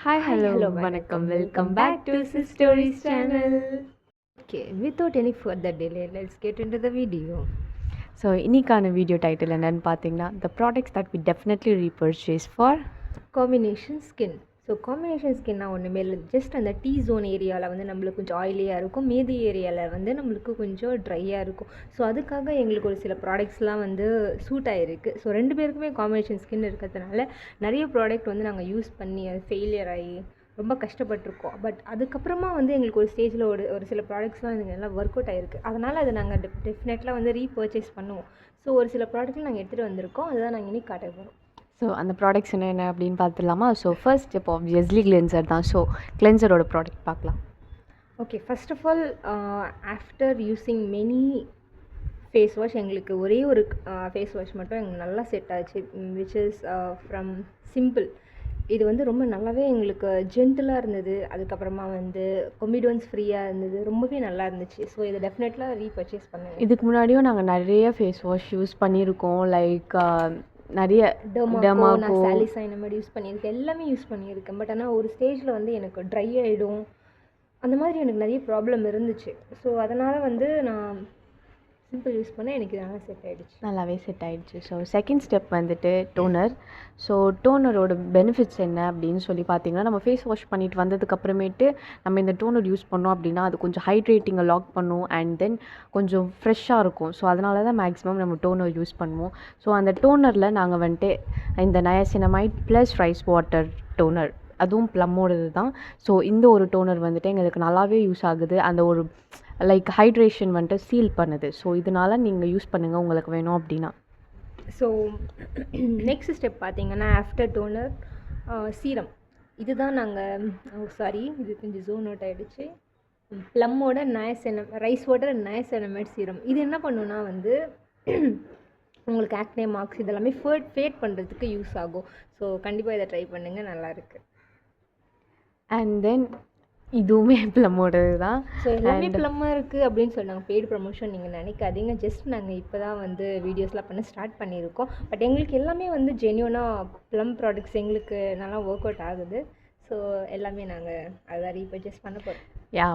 Hi, Hi, hello, hello, வணக்கம். welcome. Welcome Welcome back back to to Sis Sis Stories Stories channel. channel. Okay, without any further delay, let's get into the video. So இன்னைக்கான video title என்னன்னு பார்த்தீங்கன்னா the products that we definitely repurchase for Combination skin. So combination ஸ்கின்னா ஒன்றுமே இல்லை, just அந்த tea zone ஏரியாவில் வந்து நம்மளுக்கு கொஞ்சம் ஆயிலியாக இருக்கும், மீதி ஏரியாவில் வந்து நம்மளுக்கு கொஞ்சம் ட்ரையாக இருக்கும். ஸோ அதுக்காக எங்களுக்கு ஒரு சில ப்ராடக்ட்ஸ்லாம் வந்து சூட் ஆகிருக்கு. ஸோ ரெண்டு பேருக்குமே காம்பினேஷன் ஸ்கின் இருக்கிறதுனால நிறைய ப்ராடக்ட் வந்து நாங்கள் யூஸ் பண்ணி அது ஃபெயிலியர் ஆகி ரொம்ப கஷ்டப்பட்டிருக்கோம். பட் அதுக்கப்புறமா வந்து எங்களுக்கு ஒரு ஸ்டேஜில் ஒரு சில ப்ராடக்ட்ஸ்லாம் எனக்கு நல்லா ஒர்க் அவுட் ஆகிருக்கு. அதனால் அதை நாங்கள் டெஃபினெட்லாக வந்து ரீபர்ச்சேஸ் பண்ணுவோம். ஸோ ஒரு சில ப்ராடக்ட்லாம் நாங்கள் எடுத்துகிட்டு வந்திருக்கோம், அதுதான் நாங்கள் இன்னைக்கு காட்ட போகிறோம். ஸோ அந்த ப்ராடக்ட்ஸ் என்ன அப்படின்னு பார்த்துடலாமா? So first step obviously cleanser தான். ஸோ கிளென்சரோட ப்ராடக்ட் பார்க்கலாம். Okay, first of all after using many face wash எங்களுக்கு ஒரே ஒரு ஃபேஸ் வாஷ் மட்டும் எங்களுக்கு நல்லா செட் ஆச்சு, விச் இஸ் ஃப்ரம் சிம்பிள். இது வந்து ரொம்ப நல்லாவே எங்களுக்கு ஜென்டிலாக இருந்தது. அதுக்கப்புறமா வந்து கொமிடோன்ஸ் ஃப்ரீயாக இருந்தது, ரொம்பவே நல்லா இருந்துச்சு. ஸோ இதை டெஃபினெட்லாக ரீபர்ச்சேஸ் பண்ணுவேன். இதுக்கு முன்னாடியும் நாங்கள் நிறைய ஃபேஸ் வாஷ் யூஸ் பண்ணியிருக்கோம். லைக் நிறைய டெர்மாக்கோ, நான் சாலிசைன் இந்த மாதிரி யூஸ் பண்ணியிருக்கேன், எல்லாமே யூஸ் பண்ணியிருக்கேன். பட் ஆனால் ஒரு ஸ்டேஜில் வந்து எனக்கு ட்ரை ஆகிடும், அந்த மாதிரி எனக்கு நிறைய ப்ராப்ளம் இருந்துச்சு. ஸோ அதனால் வந்து நான் சிம்பிள் யூஸ் பண்ணேன், எனக்கு நல்லா செட் ஆகிடுச்சு, நல்லாவே செட் ஆகிடுச்சு. ஸோ செகண்ட் ஸ்டெப் வந்துட்டு டோனர். ஸோ டோனரோட பெனிஃபிட்ஸ் என்ன அப்படின்னு சொல்லி பார்த்தீங்கன்னா, நம்ம ஃபேஸ் வாஷ் பண்ணிட்டு வந்ததுக்கப்புறமேட்டு நம்ம இந்த டோனர் யூஸ் பண்ணோம் அப்படின்னா அது கொஞ்சம் ஹைட்ரேட்டிங்கை லாக் பண்ணும் அண்ட் தென் கொஞ்சம் ஃப்ரெஷ்ஷாக இருக்கும். ஸோ அதனால தான் மேக்ஸிமம் நம்ம டோனர் யூஸ் பண்ணுவோம். ஸோ அந்த டோனரில் நாங்கள் வந்துட்டு இந்த niacinamide plus rice water toner, அதுவும் ப்ளம்மோடது தான். ஸோ இந்த ஒரு டோனர் வந்துட்டு எங்களுக்கு நல்லாவே யூஸ் ஆகுது. அந்த ஒரு லைக் ஹைட்ரேஷன் வந்துட்டு சீல் பண்ணுது. ஸோ இதனால் நீங்கள் யூஸ் பண்ணுங்கள் உங்களுக்கு வேணும் அப்படின்னா. ஸோ நெக்ஸ்ட் ஸ்டெப் பார்த்தீங்கன்னா ஆஃப்டர் டோனர் சீரம். இதுதான் நாங்கள் சாரி இது கொஞ்சம் ஜோன் அவுட் ஆகிடுச்சு. ப்ளம்மோட ரைஸ் வாட்டர் நயாசினமைட் சீரம். இது என்ன பண்ணுன்னா வந்து உங்களுக்கு ஆக்னே மார்க்ஸ் இதெல்லாமே ஃபேட் பண்ணுறதுக்கு யூஸ் ஆகும். ஸோ கண்டிப்பாக இதை ட்ரை பண்ணுங்கள், நல்லாயிருக்கு. அண்ட் தென் இதுவுமே ப்ளம்மோடது தான். ஸோ எல்லாமே ப்ளம்மாக இருக்குது அப்படின்னு சொல்லி நாங்கள் பெய்டு ப்ரமோஷன் நீங்கள் நினைக்காதீங்க. ஜஸ்ட் நாங்கள் இப்போ தான் வந்து வீடியோஸ்லாம் பண்ண ஸ்டார்ட் பண்ணியிருக்கோம். பட் எங்களுக்கு எல்லாமே வந்து ஜென்யூனாக ப்ளம் ப்ராடக்ட்ஸ் எங்களுக்கு நல்லா ஒர்க் அவுட் ஆகுது. ஸோ எல்லாமே நாங்கள் அதை ரீபர்ச்சேஸ் பண்ண போகிறோம்.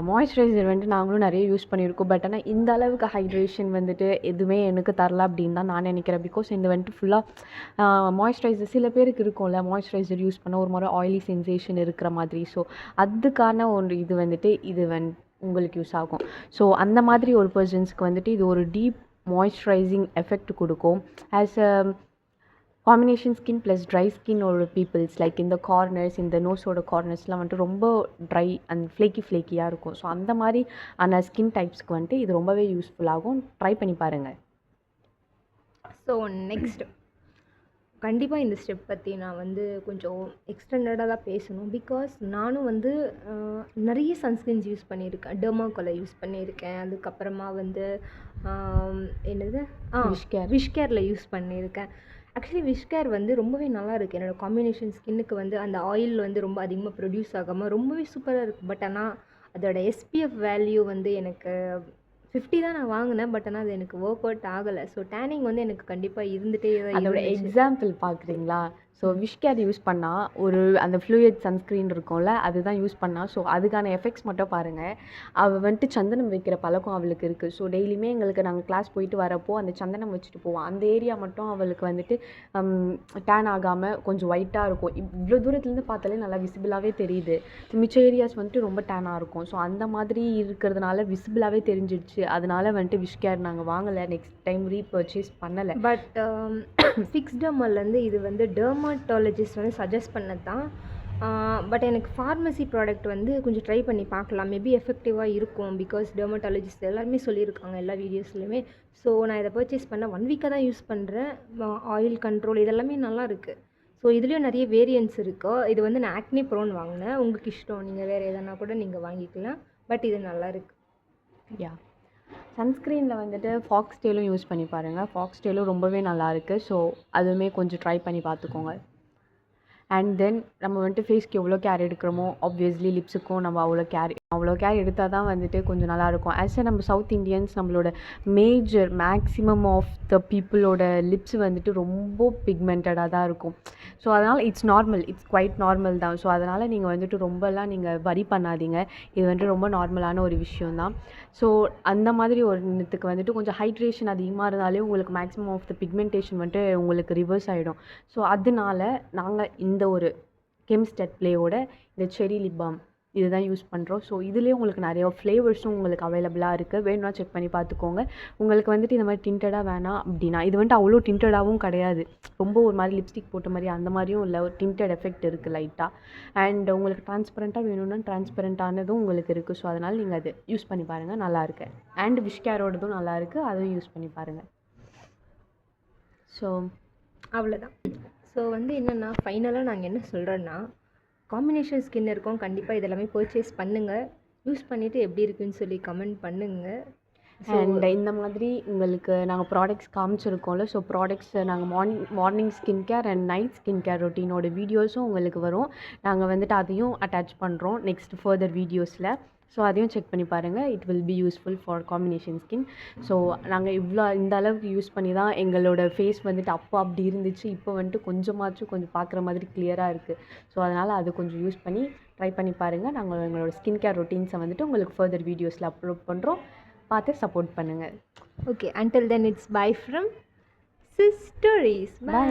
மாய்ஸ்சரைசர் வந்துட்டு நாங்களும் நிறைய யூஸ் பண்ணியிருக்கோம். பட் ஆனால் இந்த அளவுக்கு ஹைட்ரேஷன் வந்துட்டு எதுவுமே எனக்கு தரல அப்படின்னு தான் நான் நினைக்கிறேன். பிகாஸ் இந்த வந்துட்டு ஃபுல்லாக மாய்ஸ்சரைசர் சில பேருக்கு இருக்கும்ல, மாய்ஸ்சரைசர் யூஸ் பண்ண ஒரு மாதிரி ஆயிலி சென்சேஷன் இருக்கிற மாதிரி. ஸோ அதுக்கான ஒரு இது வந்துட்டு இது உங்களுக்கு யூஸ் ஆகும். ஸோ அந்த மாதிரி ஒரு பர்சன்ஸ்க்கு வந்துட்டு இது ஒரு டீப் மாய்ஸ்சரைசிங் எஃபெக்ட் கொடுக்கும். As a combination skin plus dry skin ஒரு பீப்புள்ஸ் லைக் இந்த கார்னர்ஸ், இந்த நோஸோட கார்னர்ஸ்லாம் வந்துட்டு ரொம்ப ட்ரை அண்ட் ஃப்ளேக்கியாக இருக்கும். ஸோ அந்த மாதிரி அந்த ஸ்கின் டைப்ஸ்க்கு வந்துட்டு இது ரொம்பவே யூஸ்ஃபுல்லாகும். ட்ரை பண்ணி பாருங்கள். ஸோ நெக்ஸ்ட் கண்டிப்பாக இந்த ஸ்டெப் பற்றி நான் வந்து கொஞ்சம் எக்ஸ்டெண்டடாக தான் பேசணும். பிகாஸ் நானும் வந்து நிறைய சன்ஸ்க்ரீன்ஸ் யூஸ் பண்ணியிருக்கேன். டெர்மாக்கோலை யூஸ் பண்ணியிருக்கேன். அதுக்கப்புறமா வந்து என்னது விஷ் கேரில் யூஸ் பண்ணியிருக்கேன். ஆக்சுவலி விஷ் கேர் வந்து ரொம்பவே நல்லா இருக்குது. என்னோடய காம்பினேஷன் ஸ்கின்னுக்கு வந்து அந்த ஆயில் வந்து ரொம்ப அதிகமாக ப்ரொடியூஸ் ஆகாமல் ரொம்பவே சூப்பராக இருக்குது. பட் ஆனால் அதோட எஸ்பிஎஃப் வேல்யூ வந்து எனக்கு 50 தான் நான் வாங்கினேன். பட் ஆனால் அது எனக்கு ஒர்க் அவுட் ஆகலை. ஸோ டேனிங் வந்து எனக்கு கண்டிப்பாக இருந்துகிட்டே தான். அதோட எக்ஸாம்பிள் பார்க்குறீங்களா? ஸோ விஷ் கேர் யூஸ் பண்ணால் ஒரு அந்த ஃப்ளூயிட் சன்ஸ்க்ரீன் இருக்கும்ல, அதுதான் யூஸ் பண்ணால். ஸோ அதுக்கான எஃபெக்ட்ஸ் மட்டும் பாருங்கள். அவள் வந்துட்டு சந்தனம் வைக்கிற பழக்கம் அவளுக்கு இருக்குது. ஸோ டெய்லியுமே எங்களுக்கு நாங்கள் கிளாஸ் போயிட்டு வரப்போ அந்த சந்தனம் வச்சுட்டு போவோம். அந்த ஏரியா மட்டும் அவளுக்கு வந்துட்டு டேன் ஆகாமல் கொஞ்சம் ஒயிட்டாக இருக்கும். இவ்வளோ தூரத்துலேருந்து பார்த்தாலே நல்லா விசிபிளாகவே தெரியுது. மிச்ச ஏரியாஸ் வந்துட்டு ரொம்ப டேனாக இருக்கும். ஸோ அந்த மாதிரி இருக்கிறதுனால விசிபிளாகவே தெரிஞ்சிடுச்சு. அதனால வந்துட்டு விஷ் கேர் நாங்கள் வாங்கலை, நெக்ஸ்ட் டைம் ரீபர்ச்சேஸ் பண்ணலை. பட் ஃபிக்ஸ்டர்மல்லேருந்து இது வந்து டெர்மட்டாலஜிஸ்ட் வந்து சஜஸ்ட் பண்ணது தான். பட் எனக்கு ஃபார்மசி ப்ராடக்ட் வந்து கொஞ்சம் ட்ரை பண்ணி பார்க்கலாம், மேபி எஃபெக்டிவாக இருக்கும். பிகாஸ் டெர்மட்டாலஜிஸ்ட் எல்லாருமே சொல்லியிருக்காங்க எல்லா வீடியோஸ்லையுமே. ஸோ நான் இதை பர்ச்சேஸ் பண்ண 1 வீக்காக தான் யூஸ் பண்ணுறேன். ஆயில் கண்ட்ரோல் இதெல்லாமே நல்லா இருக்குது. ஸோ இதுலேயும் நிறைய வேரியன்ட்ஸ் இருக்குது. இது வந்து நான் ஆக்னி ப்ரோன் வாங்கினேன். உங்களுக்கு இஷ்டம், நீங்கள் வேறு எதனா கூட நீங்கள் வாங்கிக்கலாம். பட் இது நல்லா இருக்குது. சன்ஸ்க்ரீனில் வந்துட்டு ஃபாக்ஸ்டேலும் யூஸ் பண்ணி பாருங்கள். ஃபாக்ஸ்டேலும் ரொம்பவே நல்லாயிருக்கு. ஸோ அதுவுமே கொஞ்சம் ட்ரை பண்ணி பார்த்துக்கோங்க. அண்ட் தென் நம்ம வந்துட்டு ஃபேஸ்க்கு எவ்வளோ கேர் எடுக்கிறோமோ ஆப்வியஸ்லி லிப்ஸுக்கும் நம்ம அவ்வளோ கேர் அவ்வளோ கேர் எடுத்தால் தான் வந்துட்டு கொஞ்சம் நல்லாயிருக்கும். நம்ம சவுத் இண்டியன்ஸ் நம்மளோட மேக்ஸிமம் ஆஃப் த பீப்புளோட லிப்ஸ் வந்துட்டு ரொம்ப பிக்மெண்டடாக தான் இருக்கும். ஸோ அதனால் இட்ஸ் குவைட் நார்மல் தான். ஸோ அதனால் நீங்கள் வந்துட்டு ரொம்பலாம் நீங்கள் வரி பண்ணாதீங்க. இது வந்துட்டு ரொம்ப நார்மலான ஒரு விஷயம் தான். ஸோ அந்த மாதிரி ஒரு இன்னத்துக்கு வந்துட்டு கொஞ்சம் ஹைட்ரேஷன் அதிகமாக இருந்தாலே உங்களுக்கு மேக்ஸிமம் ஆஃப் த பிக்மெண்டேஷன் வந்துட்டு உங்களுக்கு ரிவர்ஸ் ஆகிடும். ஸோ அதனால நாங்கள் இந்த ஒரு கெமிஸ்டட் ப்ளேயோட இந்த செரி லிப் பாம் இதுதான் யூஸ் பண்ணுறோம். ஸோ இதுலேயே உங்களுக்கு நிறைய ஃப்ளேவர்ஸும் உங்களுக்கு அவைலபிளாக இருக்குது. வேணும்னா செக் பண்ணி பார்த்துக்கோங்க. உங்களுக்கு வந்துட்டு இந்த மாதிரி டிண்டடாக வேணாம் அப்படின்னா, இது வந்துட்டு அவ்வளோ டிண்டடாகவும் கிடையாது. ரொம்ப ஒரு மாதிரி லிப்ஸ்டிக் போட்ட மாதிரி அந்த மாதிரியும் இல்லை. ஒரு டிண்டட் எஃபெக்ட் இருக்குது லைட்டாக. அண்ட் உங்களுக்கு ட்ரான்ஸ்பரண்ட்டாக வேணும்னா ட்ரான்ஸ்பரண்ட்டானதும் உங்களுக்கு இருக்குது. ஸோ அதனால் நீங்கள் அது யூஸ் பண்ணி பாருங்கள், நல்லாயிருக்கு. அண்ட் விஷ்கேரோடதும் நல்லாயிருக்கு, அதுவும் யூஸ் பண்ணி பாருங்கள். ஸோ அவ்வளோதான். ஸோ வந்து என்னென்னா ஃபைனலாக நாங்கள் என்ன சொல்கிறோன்னா, காம்பினேஷன் ஸ்கின் இருக்கும், கண்டிப்பாக இதெல்லாமே பர்ச்சேஸ் பண்ணுங்கள். யூஸ் பண்ணிவிட்டு எப்படி இருக்குன்னு சொல்லி கமெண்ட் பண்ணுங்கள். அண்ட் இந்த மாதிரி உங்களுக்கு நாங்கள் ப்ராடக்ட்ஸ் காமிச்சிருக்கோம்ல. ஸோ ப்ராடக்ட்ஸ் நாங்கள் morning skin care and night skin care ரொட்டீனோட வீடியோஸும் உங்களுக்கு வரும். நாங்கள் வந்துட்டு அதையும் அட்டாச் பண்ணுறோம் நெக்ஸ்ட் ஃபர்தர் வீடியோஸில். ஸோ அதையும் செக் பண்ணி பாருங்கள். It will be useful for combination skin. So நாங்கள் இந்த அளவுக்கு யூஸ் பண்ணி தான் எங்களோட ஃபேஸ் வந்துட்டு அப்போ அப்படி இருந்துச்சு, இப்போ வந்துட்டு கொஞ்சம் பார்க்குற மாதிரி கிளியராக இருக்குது. ஸோ அதனால் அது கொஞ்சம் யூஸ் பண்ணி ட்ரை பண்ணி பாருங்கள். நாங்கள் எங்களோட ஸ்கின் கேர் ரொட்டீன்ஸை வந்துட்டு உங்களுக்கு ஃபர்தர் வீடியோஸில் அப்லோட் பண்ணுறோம். பார்த்து சப்போர்ட் பண்ணுங்கள். Okay, until then it's bye from Sis Stories. Bye.